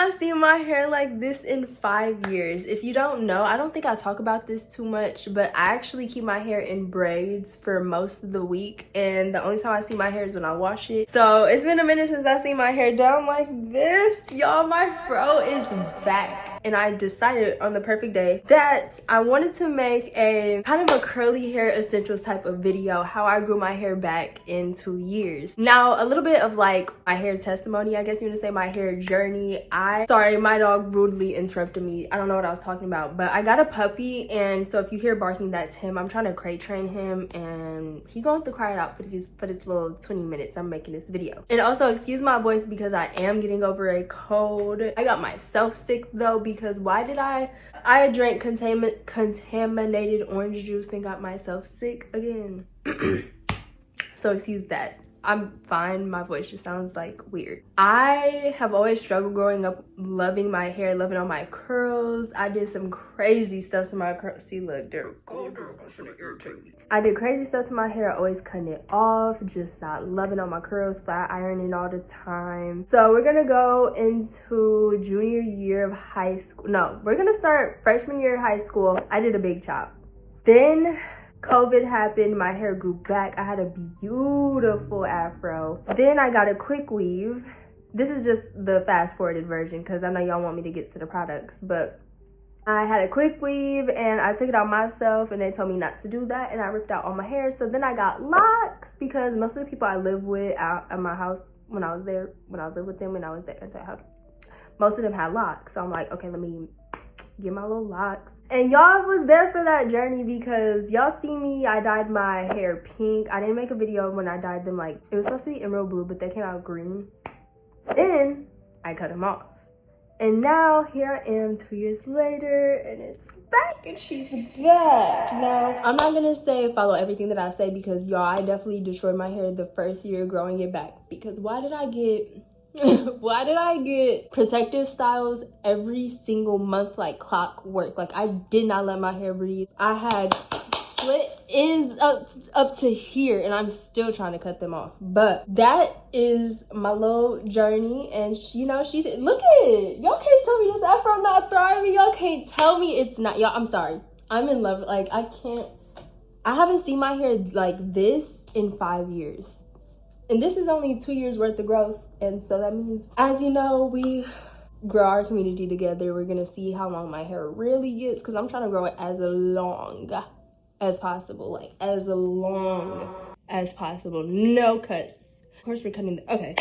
not seen my hair like this in 5 years. If you don't know, I don't think I talk about this too much, but I actually keep my hair in braids for most of the week, and the only time I see my hair is when I wash it. So it's been a minute since I seen my hair down like this. Y'all, my fro is back. And I decided on the perfect day that I wanted to make a kind of a curly hair essentials type of video, how I grew my hair back in 2 years. Now, a little bit of like my hair testimony, I guess you want to say, my hair journey. Sorry, my dog rudely interrupted me. I don't know what I was talking about, but I got a puppy, and so if you hear barking, that's him. I'm trying to crate train him, and he going to cry it out for this little 20 minutes I'm making this video. And also, excuse my voice because I am getting over a cold. I got myself sick though, because why did I drank contaminated orange juice and got myself sick again. So excuse that. I'm fine. My voice just sounds like weird. I have always struggled growing up loving my hair, loving all my curls. I did some crazy stuff to my curls. See, look, they're I did crazy stuff to my hair, always cutting it off, just not loving all my curls, flat ironing all the time. So we're gonna go into junior year of high school. No, we're gonna start freshman year of high school. I did a big chop. Then COVID happened, my hair grew back. I had a beautiful afro. Then I got a quick weave. This is just the fast forwarded version because I know y'all want me to get to the products, but I had a quick weave and I took it out myself, and they told me not to do that, and I ripped out all my hair. So then I got locks because most of the people I live with out at my house when I was there, when I lived with them, most of them had locks. So I'm like, okay, let me get my little locks. And y'all was there for that journey because y'all see me, I dyed my hair pink. I didn't make a video when I dyed them, like it was supposed to be emerald blue, but they came out green. Then I cut them off, and now here I am 2 years later, and it's back, and she's back. Now I'm not gonna say follow everything that I say because y'all, I definitely destroyed my hair the first year growing it back, because why did I get protective styles every single month like clockwork? Like, I did not let my hair breathe. I had split ends up to here, and I'm still trying to cut them off. But that is my little journey, and you know, she's, look at it. Y'all can't tell me this afro not thriving. Y'all can't tell me it's not. Y'all, I'm sorry. I'm in love. Like, I haven't seen my hair like this in 5 years. And this is only 2 years worth of growth. And so that means, as you know, we grow our community together. We're gonna see how long my hair really gets, because I'm trying to grow it as long as possible. Like, as long as possible. No cuts. Of course, we're cutting okay.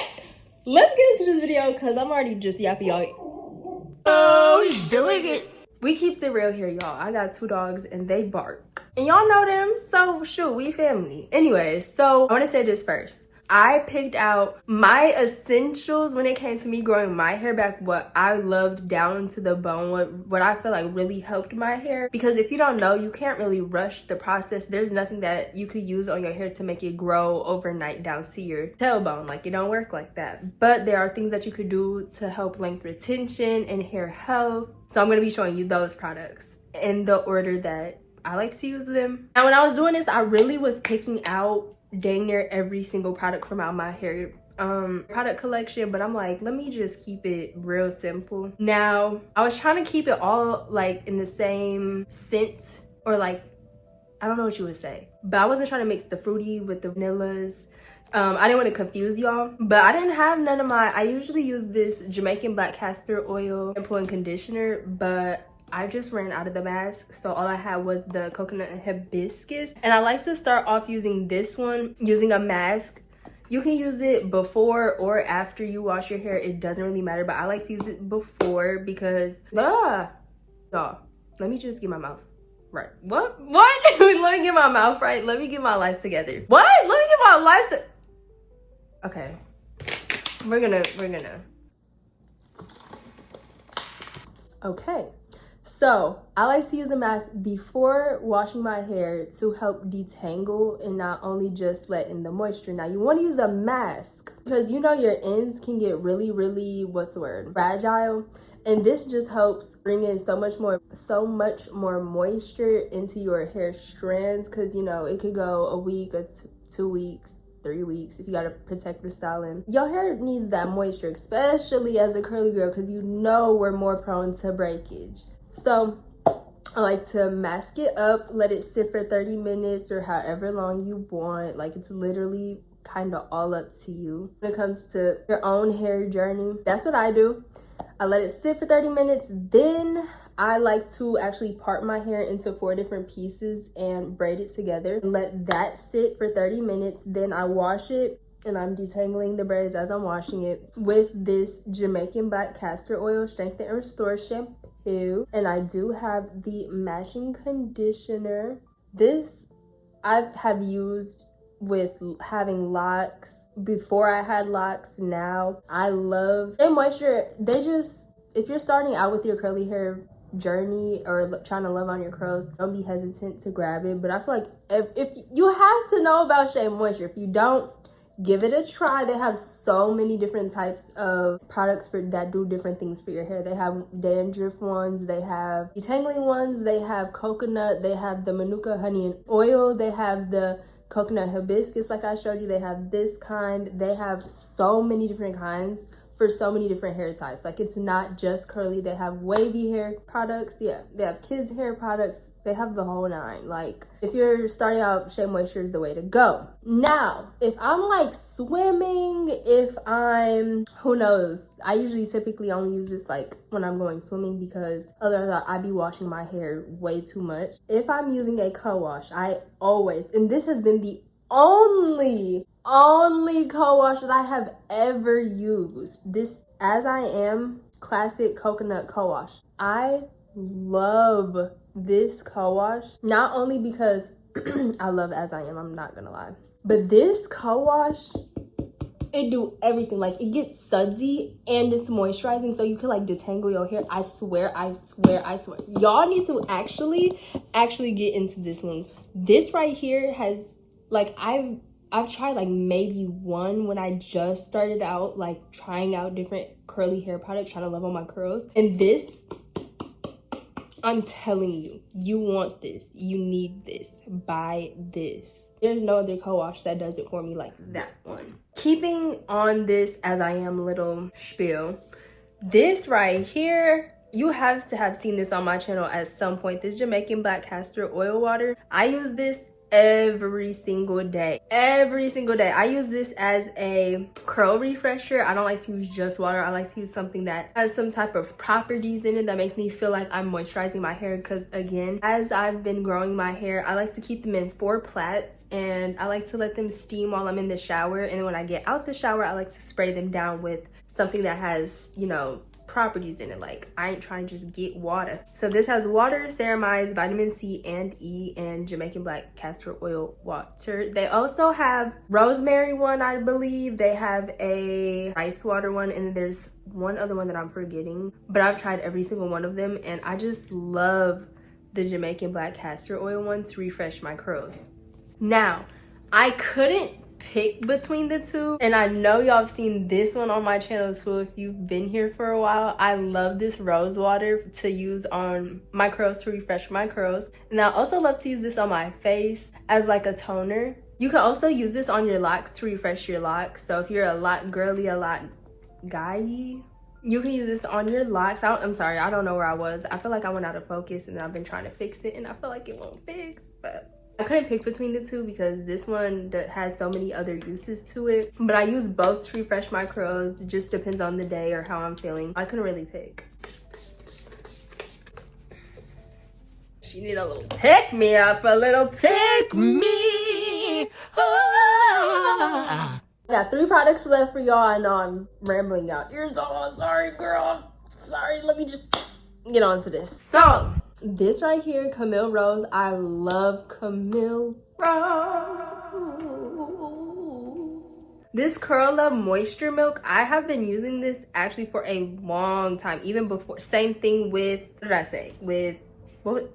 Let's get into this video because I'm already just yapping y'all. Oh, he's doing it. We keeps it real here, y'all. I got 2 dogs and they bark. And y'all know them, so shoot, we family. Anyways, so I want to say this first. I picked out my essentials when it came to me growing my hair back, what I loved down to the bone, what I feel like really helped my hair. Because if you don't know, you can't really rush the process. There's nothing that you could use on your hair to make it grow overnight down to your tailbone. Like, it don't work like that. But there are things that you could do to help length retention and hair health. So I'm going to be showing you those products in the order that I like to use them. And when I was doing this, I really was picking out dang near every single product from out my hair product collection, but I'm like, let me just keep it real simple. Now, I was trying to keep it all like in the same scent, or like, I don't know what you would say, but I wasn't trying to mix the fruity with the vanillas. I didn't want to confuse y'all, but I didn't have none of I usually use this Jamaican black castor oil shampoo and conditioner, but I just ran out of the mask, so all I had was the coconut and hibiscus. And I like to start off using this one, using a mask. You can use it before or after you wash your hair. It doesn't really matter, but I like to use it before because, y'all, let me just get my mouth right. What? Let me get my mouth right. Let me get my life together. What? Let me get my life okay. We're gonna. Okay. So I like to use a mask before washing my hair to help detangle and not only just let in the moisture. Now, you want to use a mask because you know your ends can get really, what's the word, fragile, and this just helps bring in so much more moisture into your hair strands, because you know it could go a week or 2 weeks, 3 weeks if you gotta protect the styling. Your hair needs that moisture, especially as a curly girl, because you know we're more prone to breakage. So I like to mask it up, let it sit for 30 minutes or however long you want. Like, it's literally kind of all up to you when it comes to your own hair journey. That's what I do. I let it sit for 30 minutes. Then I like to actually part my hair into 4 different pieces and braid it together. Let that sit for 30 minutes. Then I wash it, and I'm detangling the braids as I'm washing it with this Jamaican black castor oil strengthen and restore shampoo. And I do have the matching conditioner. This I have used with having locks before I had locks. Now I love their moisture. They just, if you're starting out with your curly hair journey or trying to love on your curls, don't be hesitant to grab it. But I feel like if you have to know about Shea Moisture. If you don't, give it a try. They have so many different types of products that do different things for your hair. They have dandruff ones, they have detangling ones, they have coconut, they have the manuka honey and oil, they have the coconut hibiscus like I showed you, they have this kind. They have so many different kinds for so many different hair types. Like, it's not just curly. They have wavy hair products, yeah, they have kids hair products. They have the whole 9. Like, if you're starting out, Shea Moisture is the way to go. Now, if I'm like swimming, if I'm, who knows, I usually typically only use this like when I'm going swimming, because otherwise I be washing my hair way too much. If I'm using a co-wash, I always, and this has been the only co-wash that I have ever used, this As I Am Classic Coconut Co-Wash. I love this co-wash, not only because I love As I Am, I'm not gonna lie, but this co-wash, it do everything. Like, it gets sudsy and it's moisturizing, so you can like detangle your hair. I swear y'all need to actually get into this one. This right here has, like, I've tried like maybe one when I just started out, like trying out different curly hair products, trying to love on my curls, and this, I'm telling you, you want this, you need this, buy this. There's no other co-wash that does it for me like that one. Keeping on this As I Am little spiel, this right here, you have to have seen this on my channel at some point. This Jamaican black castor oil water, I use this every single day. I use this as a curl refresher. I don't like to use just water. I like to use something that has some type of properties in it that makes me feel like I'm moisturizing my hair, because again, as I've been growing my hair, I like to keep them in 4 plaits, and I like to let them steam while I'm in the shower, and then when I get out the shower, I like to spray them down with something that has, you know, properties in it. Like, I ain't trying to just get water. So this has water, ceramides, vitamin C and E, and Jamaican black castor oil water. They also have rosemary one, I believe. They have a ice water one, and then there's one other one that I'm forgetting, but I've tried every single one of them, and I just love the Jamaican black castor oil one to refresh my curls. Now, I couldn't pick between the two, and I know y'all have seen this one on my channel too if you've been here for a while. I love this rose water to use on my curls to refresh my curls, and I also love to use this on my face as like a toner. You can also use this on your locks to refresh your locks. So if you're a lot girly, a lot guy-y, you can use this on your locks. I'm sorry, I don't know where I was. I feel like I went out of focus, and I've been trying to fix it, and I feel like it won't fix, but I couldn't pick between the two because this one has so many other uses to it. But I use both to refresh my curls. It just depends on the day or how I'm feeling. I couldn't really pick. She need a little pick me up, a little pick me. I got 3 products left for y'all. I know I'm rambling y'all ears off. Sorry, girl. Sorry, let me just get on to this. So, this right here, Camille Rose. I love Camille Rose. This Curl Love Moisture Milk, I have been using this actually for a long time, even before. Same thing with, what did I say? With, what?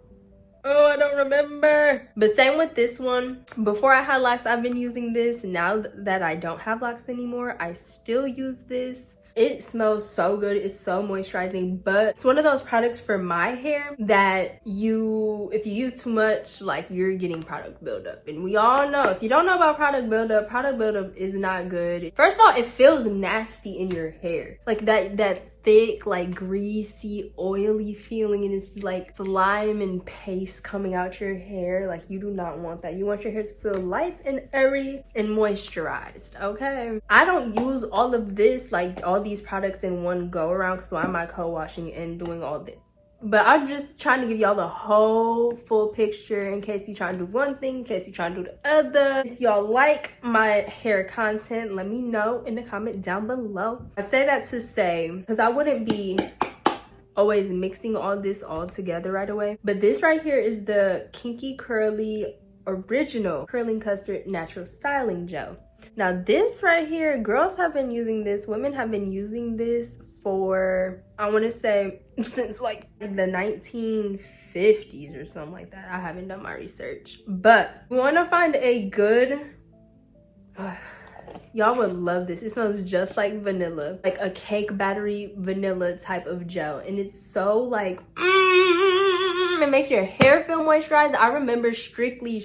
Oh, I don't remember. But same with this one. Before I had locks, I've been using this. Now that I don't have locks anymore, I still use this. It smells so good. It's so moisturizing, but it's one of those products for my hair that if you use too much, like, you're getting product buildup. And we all know, if you don't know about product buildup is not good. First of all, it feels nasty in your hair. Like that thick, like greasy, oily feeling, and it's like slime and paste coming out your hair. Like, you do not want that. You want your hair to feel light and airy and moisturized, okay? I don't use all of this, like all these products in one go around, because why am I co-washing and doing all this? But I'm just trying to give y'all the whole full picture in case you're trying to do one thing, in case you're trying to do the other. If y'all like my hair content, let me know in the comment down below. I say that to say, because I wouldn't be always mixing all this all together right away. But this right here is the Kinky Curly Original Curling Custard Natural Styling Gel. Now this right here, girls have been using this, women have been using this for, I want to say, since like the 1950s or something like that. I haven't done my research, but we want to find a good, y'all would love this. It smells just like vanilla, like a cake battery vanilla type of gel, and it's so like it makes your hair feel moisturized. I remember strictly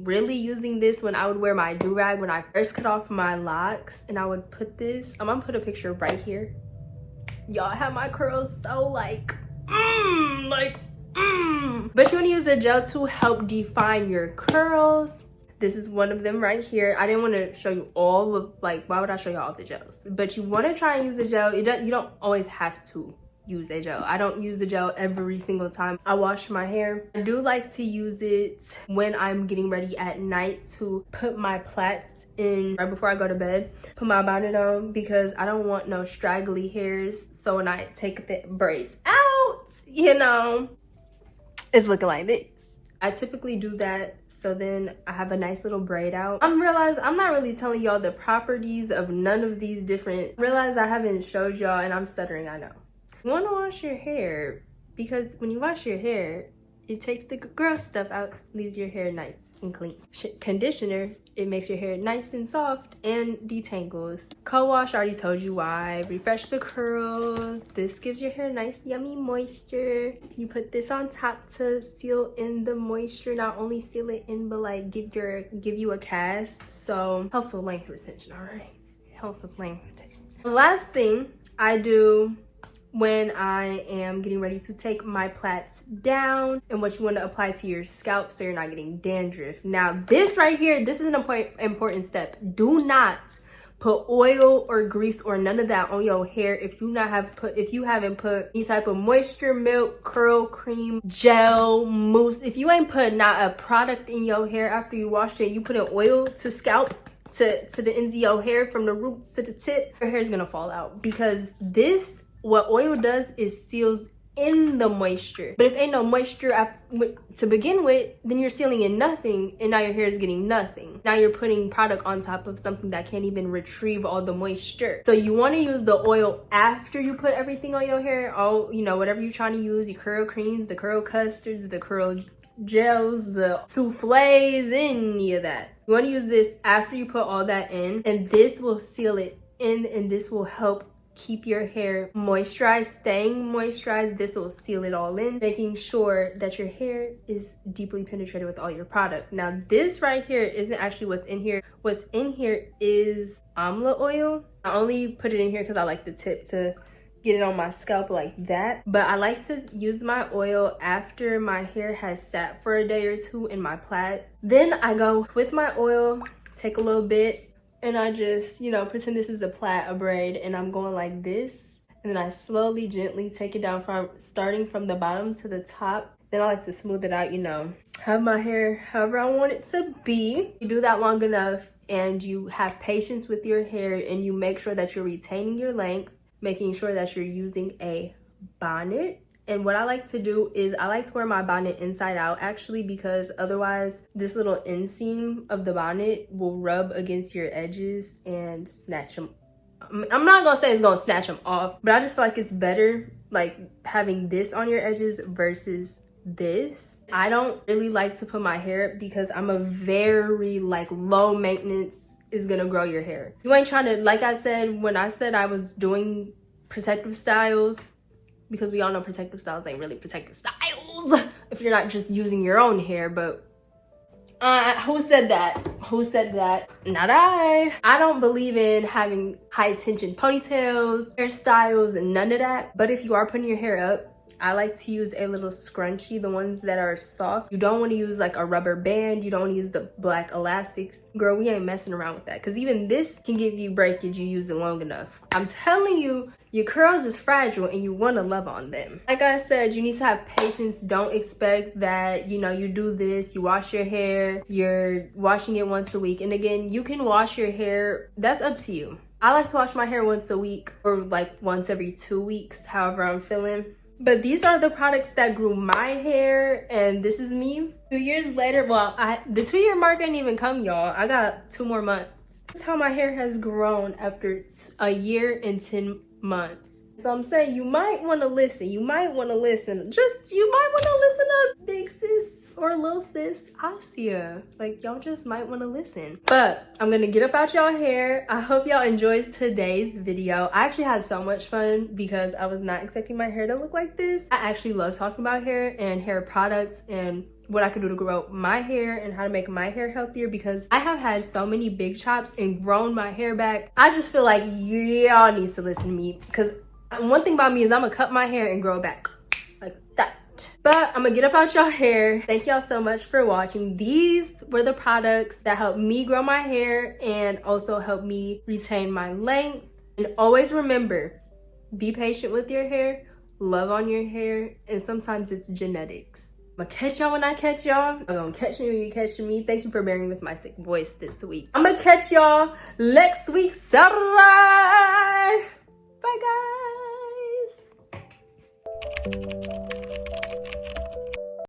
really using this when I would wear my do-rag when I first cut off my locks, and I would put this, I'm gonna put a picture right here. Y'all have my curls so like but you want to use a gel to help define your curls. This is one of them right here. I didn't want to show you all of, like, why would I show you all the gels? But you want to try and use a gel. You don't always have to use a gel. I don't use the gel every single time I wash my hair. I do like to use it when I'm getting ready at night to put my plaits in right before I go to bed, put my bonnet on, because I don't want no straggly hairs. So when I take the braids out, you know, it's looking like this. I typically do that, so then I have a nice little braid out. I realize I'm not really telling y'all the properties of none of these different, realize I haven't showed y'all, and I'm stuttering, I know. You want to wash your hair, because when you wash your hair, it takes the gross stuff out, leaves your hair nice and clean. Conditioner, it makes your hair nice and soft and detangles. Co-wash, I already told you why. Refresh the curls. This gives your hair nice yummy moisture. You put this on top to seal in the moisture. Not only seal it in, but like give you a cast. So helps with length retention. All right, helps with length retention. The last thing I do when I am getting ready to take my plaits down, and what you want to apply to your scalp so you're not getting dandruff. Now this right here, this is an important step. Do not put oil or grease or none of that on your hair if you haven't put any type of moisture, milk, curl cream, gel, mousse. If you ain't put not a product in your hair after you wash it, you put an oil to scalp to the ends of your hair from the roots to the tip, your hair is gonna fall out, because what oil does is seals in the moisture. But if ain't no moisture to begin with, then you're sealing in nothing, and now your hair is getting nothing. Now you're putting product on top of something that can't even retrieve all the moisture. So you want to use the oil after you put everything on your hair, all, you know, whatever you're trying to use, your curl creams, the curl custards, the curl gels, the souffles, any of that. You want to use this after you put all that in, and this will seal it in, and this will help keep your hair moisturized, staying moisturized. This will seal it all in, making sure that your hair is deeply penetrated with all your product. Now this right here isn't actually what's in here. What's in here is amla oil. I only put it in here because I like the tip to get it on my scalp like that, but I like to use my oil after my hair has sat for a day or two in my plaits. Then I go with my oil, take a little bit, and I just, you know, pretend this is a braid, and I'm going like this, and then I slowly, gently take it down starting from the bottom to the top. Then I like to smooth it out, you know, have my hair however I want it to be. You do that long enough, and you have patience with your hair, and you make sure that you're retaining your length, making sure that you're using a bonnet. And what I like to do is I like to wear my bonnet inside out, actually, because otherwise this little inseam of the bonnet will rub against your edges and snatch them. I'm not gonna say it's gonna snatch them off, but I just feel like it's better like having this on your edges versus this. I don't really like to put my hair up because I'm a very like low maintenance is gonna grow your hair. You ain't trying to, like I said, when I said I was doing protective styles, because we all know protective styles ain't really protective styles if you're not just using your own hair, but who said that? Who said that? Not I. I don't believe in having high tension ponytails, hairstyles, and none of that. But if you are putting your hair up, I like to use a little scrunchie, the ones that are soft. You don't want to use like a rubber band. You don't want to use the black elastics. Girl, we ain't messing around with that, because even this can give you breakage you use it long enough. I'm telling you, your curls is fragile and you want to love on them. Like I said, you need to have patience. Don't expect that, you know, you do this, you wash your hair, you're washing it once a week. And again, you can wash your hair, that's up to you. I like to wash my hair once a week or like once every 2 weeks, however I'm feeling. But these are the products that grew my hair, and this is me. 2 years later, well, the 2-year mark ain't even come, y'all. I got 2 more months. This is how my hair has grown after a year and 10 months. So I'm saying you might want to listen. You might want to listen. You might want to listen to big sis or little sis Asia. Like, y'all just might want to listen. But I'm gonna get up out y'all hair. I hope y'all enjoyed today's video. I actually had so much fun because I was not expecting my hair to look like this. I actually love talking about hair and hair products and what I could do to grow my hair and how to make my hair healthier, because I have had so many big chops and grown my hair back. I just feel like y'all need to listen to me, because one thing about me is I'm gonna cut my hair and grow it back like that. But I'm gonna get up out y'all hair. Thank y'all so much for watching. These were the products that helped me grow my hair and also help me retain my length. And always remember, be patient with your hair, love on your hair, and sometimes it's genetics. I'm gonna catch y'all when I catch y'all. I'm gonna catch me when you catch me. Thank you for bearing with my sick voice this week. I'm gonna catch y'all next week, Saturday. Bye, guys.